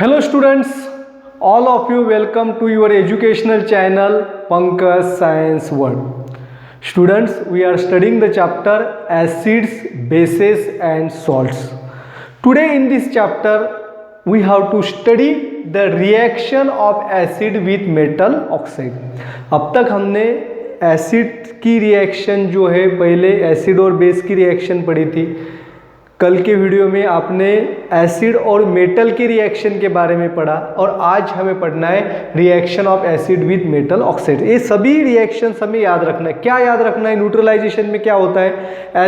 Hello students, all of you welcome to your educational channel Pankaj Science World. Students, we are studying the chapter acids, bases and salts. Today in this chapter we have to study the reaction of acid with metal oxide. अब तक हमने acid की reaction जो है पहले acid और base की reaction पढ़ी थी। कल के वीडियो में आपने एसिड और मेटल के रिएक्शन के बारे में पढ़ा और आज हमें पढ़ना है reaction of acid with metal oxide. ये सभी रिएक्शंस हमें याद रखना है। क्या याद रखना है? न्यूट्रलाइजेशन में क्या होता है?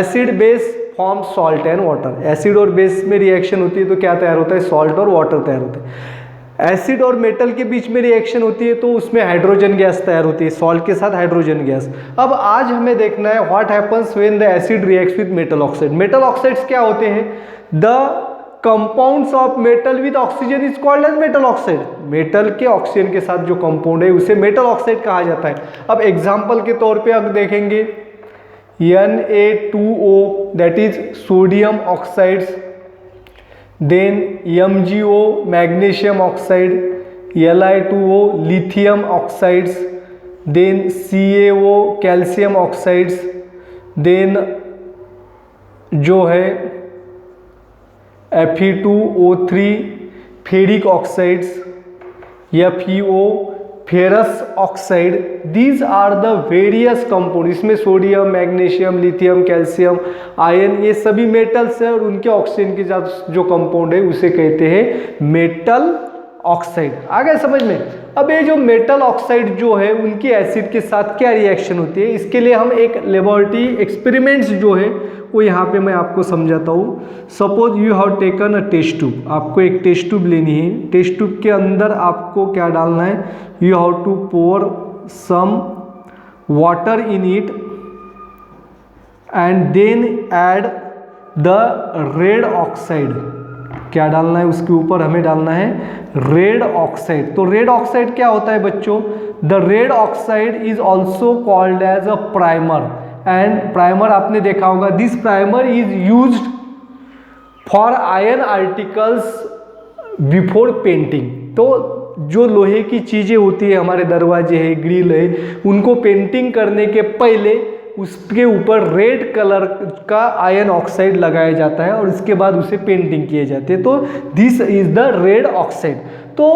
Acid base form salt and water. Acid और बेस में रिएक्शन होती है तो क्या तैयार होता है? सॉल्ट और वाटर तैयार होता है। एसिड और मेटल के बीच में रिएक्शन होती है तो उसमें हाइड्रोजन गैस तैयार होती है, सॉल्ट के साथ हाइड्रोजन गैस। अब आज हमें देखना है what happens when the acid reacts with metal oxide. Metal oxides क्या होते हैं? The compounds of metal with oxygen is called as metal oxide. Metal के ऑक्सीजन के साथ जो कंपाउंड है उसे मेटल ऑक्साइड कहा जाता है। अब एग्जाम्पल के तौर पर अब देखेंगे Na2O that is sodium oxides, then MgO magnesium oxide, Li2O lithium oxides, then CaO calcium oxides, then जो है Fe2O3 ferric oxides, FeO ferrous oxide. These are the various compound. इसमें sodium, magnesium, lithium, calcium, ion, ये सभी metals हैं और उनके oxygen के साथ जो कंपाउंड है उसे कहते हैं मेटल ऑक्साइड। आ गए समझ में? अब ये जो मेटल ऑक्साइड जो है उनकी एसिड के साथ क्या रिएक्शन होती है, इसके लिए हम एक लेबोरेटरी एक्सपेरिमेंट्स जो है वो यहाँ पे मैं आपको समझाता हूँ। Suppose you have taken a test tube. आपको एक टेस्ट ट्यूब लेनी है। टेस्ट ट्यूब के अंदर आपको क्या डालना है? You have to pour some water in it and then add the red oxide. क्या डालना है उसके ऊपर? हमें डालना है रेड ऑक्साइड। तो रेड ऑक्साइड क्या होता है बच्चों? The red oxide is also called as a primer. And primer आपने देखा होगा, this primer is used for iron articles before painting. तो जो लोहे की चीज़ें होती है, हमारे दरवाजे है, ग्रिल है, उनको पेंटिंग करने के पहले उसके ऊपर रेड कलर का आयरन ऑक्साइड लगाया जाता है और इसके बाद उसे पेंटिंग किए जाते हैं। तो this is the red oxide. तो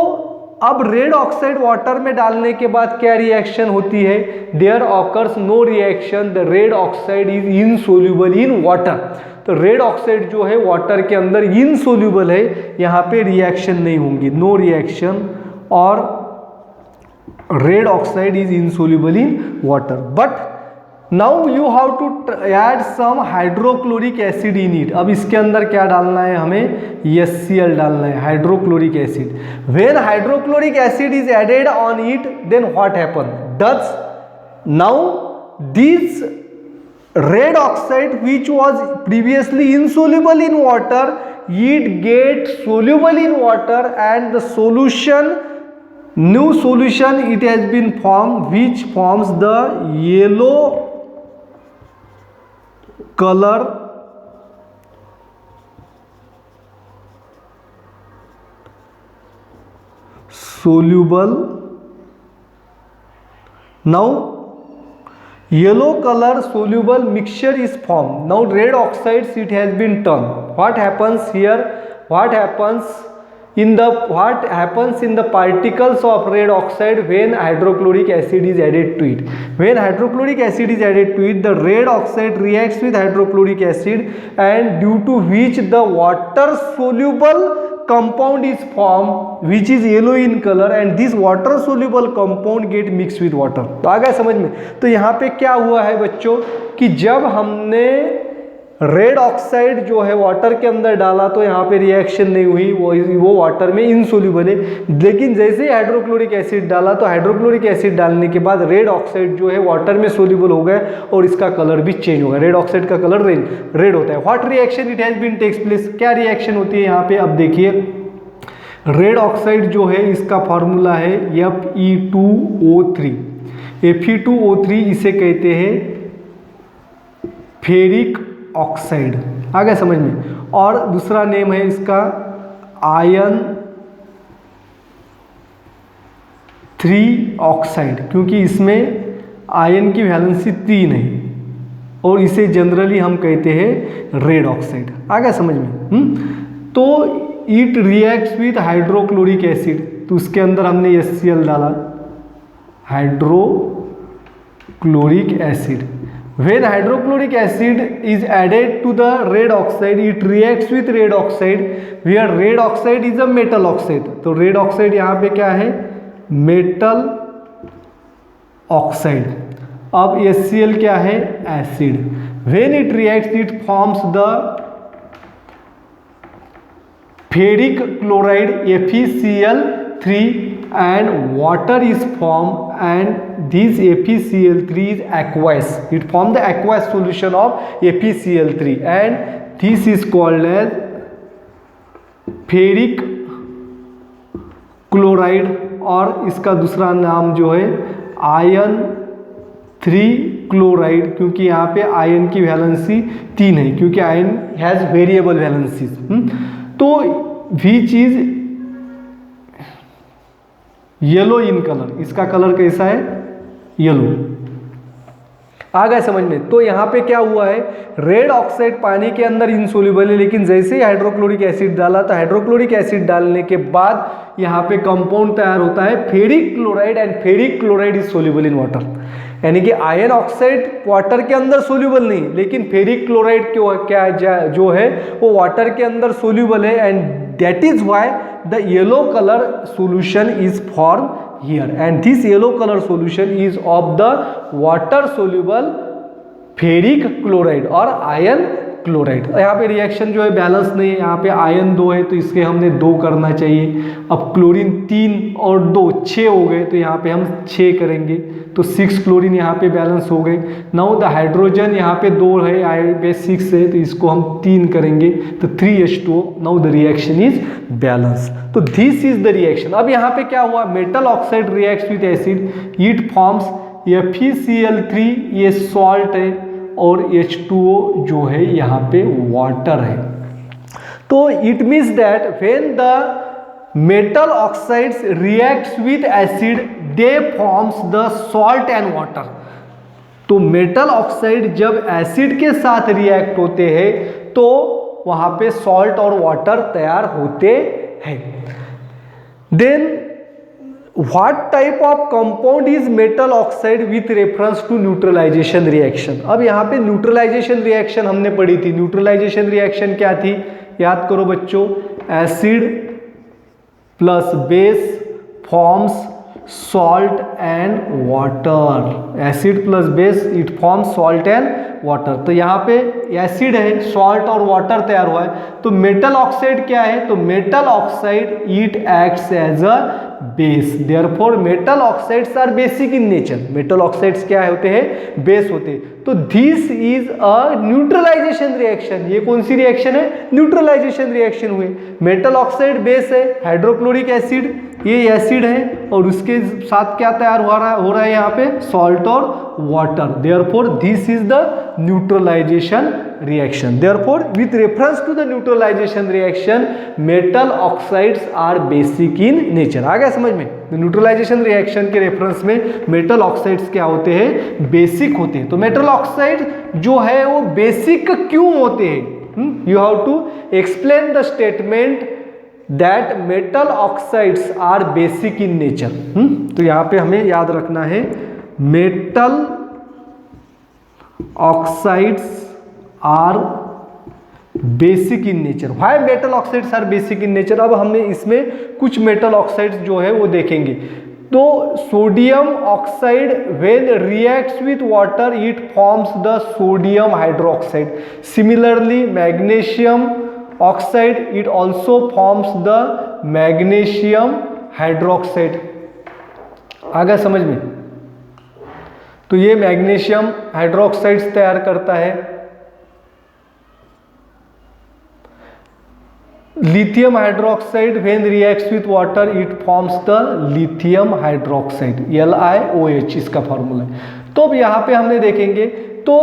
अब रेड ऑक्साइड वाटर में डालने के बाद क्या रिएक्शन होती है? There occurs no reaction, the red oxide is insoluble in water. तो रेड ऑक्साइड जो है वाटर के अंदर इनसोल्यूबल है, यहाँ पे रिएक्शन नहीं होंगी, नो रिएक्शन, और red oxide is insoluble in water. But now you have to add some hydrochloric acid in it. अब इसके अंदर क्या डालना है? हमें HCl डालना है, hydrochloric acid. When hydrochloric acid is added on it then what happen? Does now this red oxide which was previously insoluble in water, it get soluble in water and the solution, new solution it has been formed which forms the yellow color soluble. Now yellow color soluble mixture is formed. Now red oxides it has been turned. What happens here? What happens in the particles of red oxide when hydrochloric acid is added to it? When hydrochloric acid is added to it, the red oxide reacts with hydrochloric acid and due to which the water soluble compound is formed which is yellow in color and this water soluble compound get mixed with water. तो आ गया समझ में? तो यहाँ पे क्या हुआ है बच्चों कि जब हमने रेड ऑक्साइड जो है वाटर के अंदर डाला तो यहाँ पे रिएक्शन नहीं हुई, वो वाटर में इनसोल्यूबल है। लेकिन जैसे ही हाइड्रोक्लोरिक एसिड डाला तो हाइड्रोक्लोरिक एसिड डालने के बाद रेड ऑक्साइड जो है वाटर में सोल्यूबल हो गया और इसका कलर भी चेंज होगा। रेड ऑक्साइड का कलर रेड होता है। What reaction it has been takes place? क्या रिएक्शन होती है यहाँ पे? अब देखिए, रेड ऑक्साइड जो है इसका फॉर्मूला है Fe2O3। Fe2O3 इसे कहते हैं फेरिक ऑक्साइड। आ गया समझ में? और दूसरा नेम है इसका आयन 3 ऑक्साइड, क्योंकि इसमें आयन की वैलेंसी 3 है और इसे जनरली हम कहते हैं रेड ऑक्साइड। आ गया समझ में? तो it reacts with hydrochloric acid, तो उसके अंदर हमने HCl डाला, hydrochloric acid. When hydrochloric acid is added to the red oxide, it reacts with red oxide, where red oxide is a metal oxide। तो red oxide यहाँ पे क्या है? Metal oxide. अब HCl क्या है? Acid. When it reacts, it forms the ferric chloride FeCl3 and water is formed, and this FeCl3 is aqueous. It forms the aqueous solution of FeCl3 and this is called as ferric chloride, और इसका दूसरा नाम जो है ion 3 chloride, क्योंकि यहाँ पे ion की वैलेंसी 3 है, क्योंकि आयन हैज वेरिएबल वैलेंसीज। तो which is yellow in colour, इसका कलर कैसा है? येलो। आ गया समझ में? तो यहाँ पे क्या हुआ है? रेड ऑक्साइड पानी के अंदर इनसोल्यूबल है, लेकिन जैसे ही हाइड्रोक्लोरिक एसिड डाला, तो हाइड्रोक्लोरिक एसिड डालने के बाद यहाँ पे कंपाउंड तैयार होता है ferric chloride, and ferric chloride is soluble in water. यानी कि आयन ऑक्साइड वाटर के अंदर सोल्यूबल नहीं, लेकिन फेरिक क्लोराइड जो है वो वाटर के अंदर सोल्यूबल है, and that is why the yellow colour solution is form here, and this yellow colour solution is of the water soluble ferric chloride और आयन क्लोराइड। यहाँ पे रिएक्शन जो है बैलेंस नहीं है, यहाँ पे आयन 2 है तो इसके हमने 2 करना चाहिए। अब क्लोरीन 3 और 2 6 हो गए, तो यहाँ पे हम 6 करेंगे, तो 6 क्लोरीन यहाँ पे बैलेंस हो गए। नाउ द हाइड्रोजन यहाँ पे 2 है, यहाँ पे 6 है, तो इसको हम 3 करेंगे, तो 3H2O। Now the reaction is balance. तो दिस इज द रिएक्शन। अब यहाँ पे क्या हुआ? Metal oxide reacts with acid, it forms FeCl3, ये सॉल्ट है, और H2O जो है यहाँ पे वाटर है। तो it means that when the metal oxides reacts with acid, they forms the salt and water. तो मेटल ऑक्साइड जब एसिड के साथ रिएक्ट होते हैं तो वहां पे सॉल्ट और वाटर तैयार होते हैं। Then What type of compound is metal oxide with reference to neutralization reaction? अब यहाँ पे न्यूट्रलाइजेशन रिएक्शन हमने पढ़ी थी। न्यूट्रलाइजेशन रिएक्शन क्या थी? याद करो बच्चों, acid plus base forms salt and water. Acid plus base it forms salt and water. तो यहाँ पे एसिड है, सॉल्ट और वाटर तैयार हुआ है। तो मेटल ऑक्साइड क्या है? तो metal oxide it acts as a base, therefore metal oxides are basic in nature. Metal oxides क्या होते हैं? बेस होते हैं। तो this is a neutralisation reaction. ये कौन सी रिएक्शन है? न्यूट्रलाइजेशन रिएक्शन हुए। मेटल ऑक्साइड बेस है, हाइड्रोक्लोरिक एसिड ये एसिड है, और उसके साथ क्या तैयार हो रहा है यहाँ पे? सॉल्ट और water. Therefore this is the neutralisation reaction. Therefore with reference to the neutralisation reaction, metal oxides are basic in nature. आ गया समझ में? न्यूट्रलाइजेशन रिएक्शन के रेफरेंस में मेटल ऑक्साइड्स क्या होते हैं? बेसिक होते हैं। तो मेटल ऑक्साइड जो है वो बेसिक क्यों होते हैं? You have to explain the statement that metal oxides are basic in nature. तो यहां पे हमें याद रखना है metal oxides are basic in nature. Why metal oxides are basic in nature? अब हमने इसमें कुछ मेटल ऑक्साइड्स जो है वो देखेंगे। तो sodium oxide when reacts with water it forms the sodium hydroxide. Similarly magnesium oxide it also forms the magnesium hydroxide. आ गया समझ में? तो ये मैग्नीशियम हाइड्रोक्साइड्स तैयार करता है। Lithium hydroxide when reacts with water it forms the lithium hydroxide, LiOH इसका फॉर्मूला है। तो अब यहां पे हमने देखेंगे तो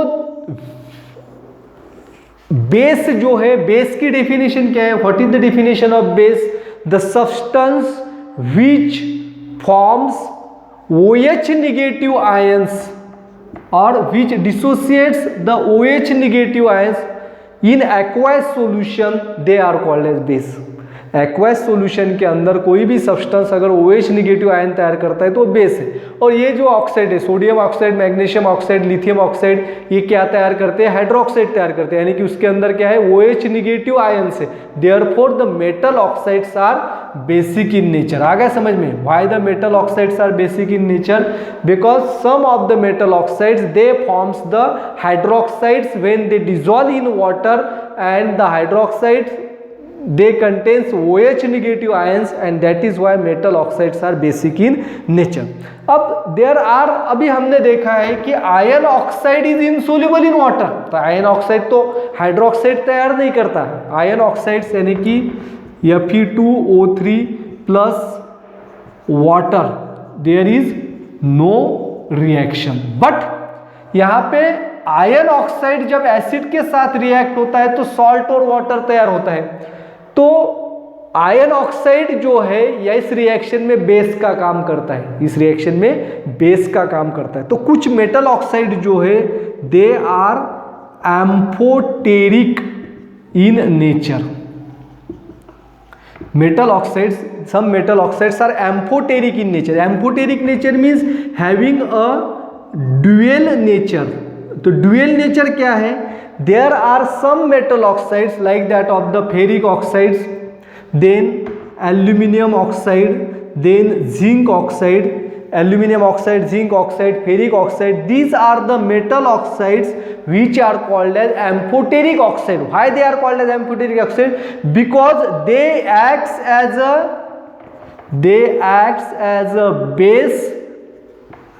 बेस जो है, बेस की डेफिनेशन क्या है? What is the definition of base? The substance which forms OH negative ions or which dissociates the OH negative ions in aqueous solution, they are called as base. Aqueous solution के अंदर कोई भी substance अगर OH negative ion तैयार करता है तो base है। और ये जो ऑक्साइड है, sodium oxide, magnesium oxide, lithium oxide, ये क्या तैयार करते हैं? हाइड्रोक्साइड तैयार करते हैं, यानी कि उसके अंदर क्या है? OH निगेटिव आयन है। Therefore the metal oxides are basic in nature. आ गया समझ में? Why the metal oxides are basic in nature? Because some of the metal oxides they forms the hydroxides when they dissolve in water and the hydroxides they contains OH negative ions and that is why metal oxides are basic in nature. अब there are, अभी हमने देखा है कि iron oxide is insoluble in water। तो iron oxide तो hydroxide तैयार नहीं करता है। आयन ऑक्साइड्स यानी कि Fe2O3 plus water, there is no reaction. But यहाँ पे आयन ऑक्साइड जब एसिड के साथ रिएक्ट होता है तो सॉल्ट और वाटर तैयार होता है। तो आयन ऑक्साइड जो है या इस रिएक्शन में बेस का काम करता है, इस रिएक्शन में बेस का काम करता है। तो कुछ मेटल ऑक्साइड जो है they are amphoteric in nature. Metal oxides, some metal oxides are amphoteric in nature. Amphoteric nature means having a dual nature. तो ड्यूअल नेचर क्या है? There are some metal oxides like that of the ferric oxides, then aluminum oxide, then zinc oxide, aluminum oxide, zinc oxide, ferric oxide. These are the metal oxides which are called as amphoteric oxide. Why they are called as amphoteric oxide? Because they acts as a base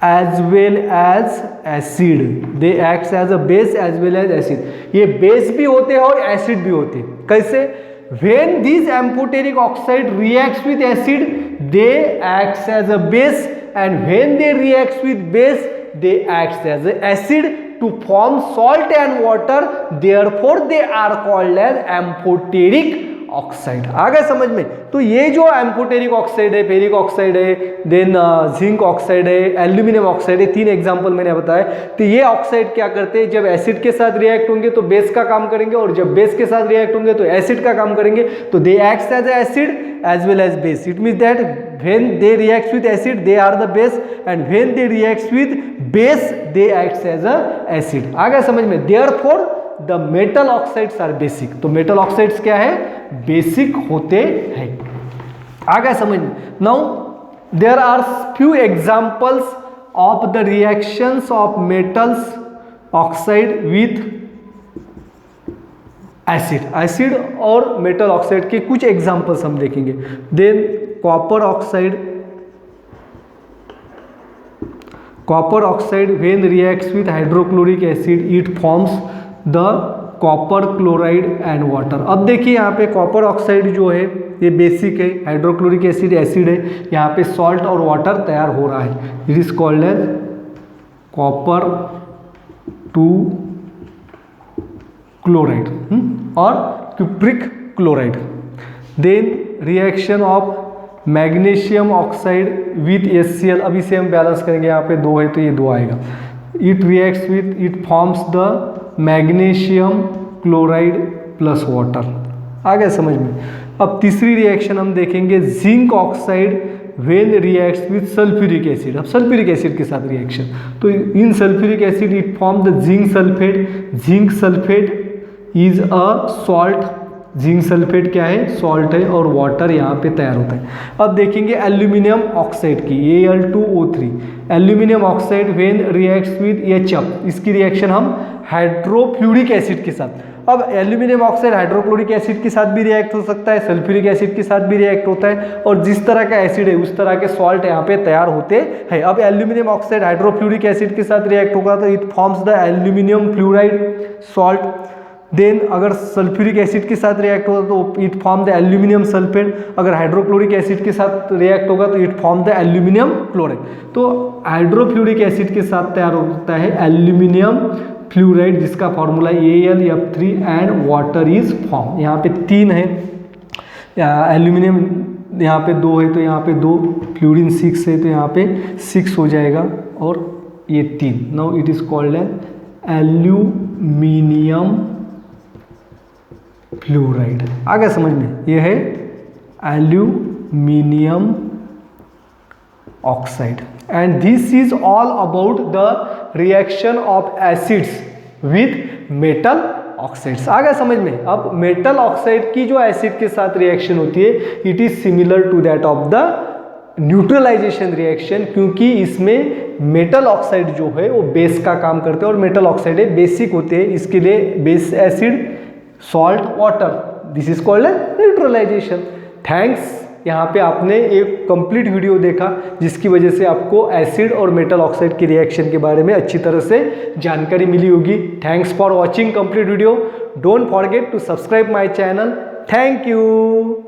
as well as acid. They acts as a base as well as acid. ये base भी होते हैं और acid भी होते हैं। कैसे? When these amphoteric oxide reacts with acid, they acts as a base, and when they reacts with base, they acts as a acid to form salt and water. Therefore, they are called as amphoteric oxide. आ गए समझ में? तो ये जो amphoteric oxide है, ferric oxide है, then zinc oxide है, एल्यूमिनियम ऑक्साइड है, 3 एग्जांपल मैंने बताया। तो ये ऑक्साइड क्या करते हैं? जब एसिड के साथ रिएक्ट होंगे तो बेस का काम करेंगे, और जब बेस के साथ रिएक्ट होंगे तो एसिड का काम करेंगे। तो they acts as acid as well as base. It means that when they reacts with acid they are the base, and when they reacts with base they acts as a acid. आ गया समझ में? Therefore the metal oxides are basic. तो metal oxides क्या है? Basic होते हैं। आ गया समझ में? Now there are few examples of the reactions of metals oxide with acid. Acid और मेटल ऑक्साइड के कुछ एग्जांपल्स हम देखेंगे। Than copper oxide, copper oxide when reacts with hydrochloric acid it forms the copper chloride and water. अब देखिए यहाँ पे copper oxide जो है ये बेसिक है, हाइड्रोक्लोरिक एसिड एसिड है, यहाँ पे सॉल्ट और वाटर तैयार हो रहा है। It is called as copper 2 chloride और cupric chloride. Then reaction of magnesium oxide with HCl। अभी से हम बैलेंस करेंगे, यहाँ पे 2 है तो ये 2 आएगा। It reacts with, it forms the magnesium chloride plus water. आ गया समझ में? अब तीसरी रिएक्शन हम देखेंगे, zinc oxide when reacts with sulphuric acid. अब सल्फ्यूरिक एसिड के साथ रिएक्शन, तो in sulphuric acid it form the zinc sulphate. Zinc sulphate is a salt. Zinc sulphate क्या है? सॉल्ट है, और वाटर यहाँ पे तैयार होता है। अब देखेंगे एल्यूमिनियम ऑक्साइड की, Al2O3। Aluminium oxide when reacts with HF, इसकी रिएक्शन हम हाइड्रोफ्लूरिक एसिड के साथ। अब एल्यूमिनियम ऑक्साइड हाइड्रोक्लोरिक एसिड के साथ भी रिएक्ट हो सकता है, सल्फ्यूरिक एसिड के साथ भी रिएक्ट होता है, और जिस तरह का एसिड है उस तरह के सॉल्ट यहाँ पे तैयार होते हैं। अब एल्यूमिनियम ऑक्साइड हाइड्रोफ्लूरिक एसिड के साथ रिएक्ट होगा तो it forms the aluminium fluoride salt. Then अगर सल्फ्यूरिक एसिड के साथ रिएक्ट होगा तो it form the aluminium sulphate. अगर हाइड्रोक्लोरिक एसिड के साथ रिएक्ट होगा तो it form the aluminium chloride. तो हाइड्रोफ्लूरिक एसिड के साथ तैयार होता है एल्यूमिनियम फ्लूराइड, जिसका formula AlF3 and water is form. यहाँ पे 3 है, एल्यूमिनियम यहाँ पे 2 है तो यहाँ पे 2, फ्लोरीन 6 है तो यहाँ पे 6 हो जाएगा और ये 3। Now it is called aluminium fluoride. आ गया समझ में? ये है aluminium oxide and this is all about the reaction of acids with metal oxides. आ गया समझ में? अब मेटल ऑक्साइड की जो एसिड के साथ रिएक्शन होती है it is similar to that of the neutralisation reaction, क्योंकि इसमें मेटल ऑक्साइड जो है वो बेस का काम करते हैं और मेटल ऑक्साइड है बेसिक होते हैं। इसके लिए base acid, salt, water, this is called neutralisation. Thanks, यहाँ पे आपने एक कंप्लीट वीडियो देखा जिसकी वजह से आपको एसिड और मेटल ऑक्साइड की रिएक्शन के बारे में अच्छी तरह से जानकारी मिली होगी। Thanks for watching complete video. Don't forget to subscribe my channel. Thank you.